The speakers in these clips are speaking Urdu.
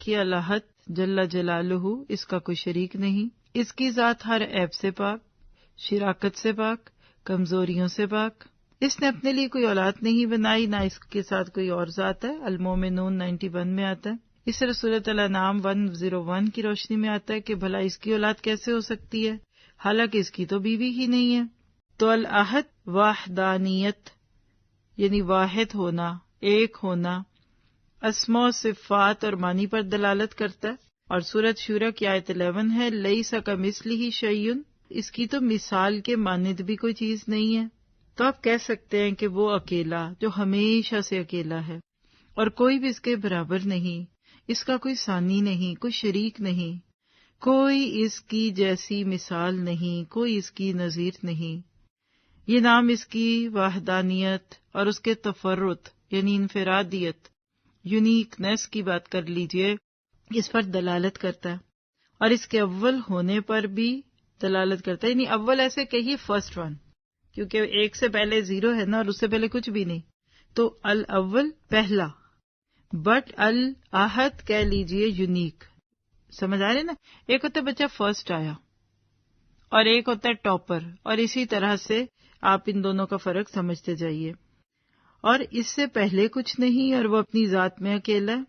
کی الہت جل جلالہ، اس کا کوئی شریک نہیں، اس کی ذات ہر عیب سے پاک، شراکت سے پاک، کمزوریوں سے پاک، اس نے اپنے لیے کوئی اولاد نہیں بنائی، نہ اس کے ساتھ کوئی اور ذات ہے۔ المومنون 91 میں آتا ہے۔ اس طرح سورۃ الانعام 101 کی روشنی میں آتا ہے کہ بھلا اس کی اولاد کیسے ہو سکتی ہے، حالانکہ اس کی تو بیوی ہی نہیں ہے۔ تو الاحد وحدانیت یعنی واحد ہونا، ایک ہونا، اسماء و صفات اور معنی پر دلالت کرتا ہے۔ اور سورۃ شورى کی آیت 11 ہے لیس کمثلہ شیء، اس کی تو مثال کے مانند بھی کوئی چیز نہیں ہے۔ تو آپ کہہ سکتے ہیں کہ وہ اکیلا جو ہمیشہ سے اکیلا ہے اور کوئی بھی اس کے برابر نہیں، اس کا کوئی ثانی نہیں، کوئی شریک نہیں، کوئی اس کی جیسی مثال نہیں، کوئی اس کی نظیر نہیں۔ یہ نام اس کی وحدانیت اور اس کے تفرد یعنی انفرادیت، یونیکنیس کی بات کر لیجئے، اس پر دلالت کرتا ہے، اور اس کے اول ہونے پر بھی دلالت کرتا ہے، یعنی اول ایسے کہیے فرسٹ ون، کیونکہ ایک سے پہلے زیرو ہے نا، اور اس سے پہلے کچھ بھی نہیں، تو الاول پہلا، بٹ الاحد کہہ لیجئے یونیک۔ سمجھ آ رہے نا؟ ایک ہوتا ہے بچہ فرسٹ آیا اور ایک ہوتا ہے ٹاپر، اور اسی طرح سے آپ ان دونوں کا فرق سمجھتے جائیے۔ اور اس سے پہلے کچھ نہیں، اور وہ اپنی ذات میں اکیلا ہے،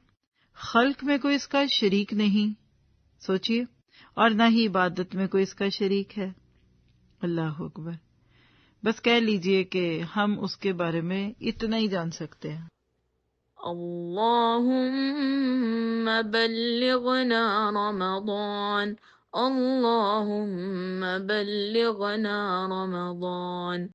خلق میں کوئی اس کا شریک نہیں، سوچئے، اور نہ ہی عبادت میں کوئی اس کا شریک ہے۔ اللہ اکبر۔ بس کہہ لیجئے کہ ہم اس کے بارے میں اتنا ہی جان سکتے ہیں۔ اللهم بلغنا رمضان، اللهم بلغنا رمضان۔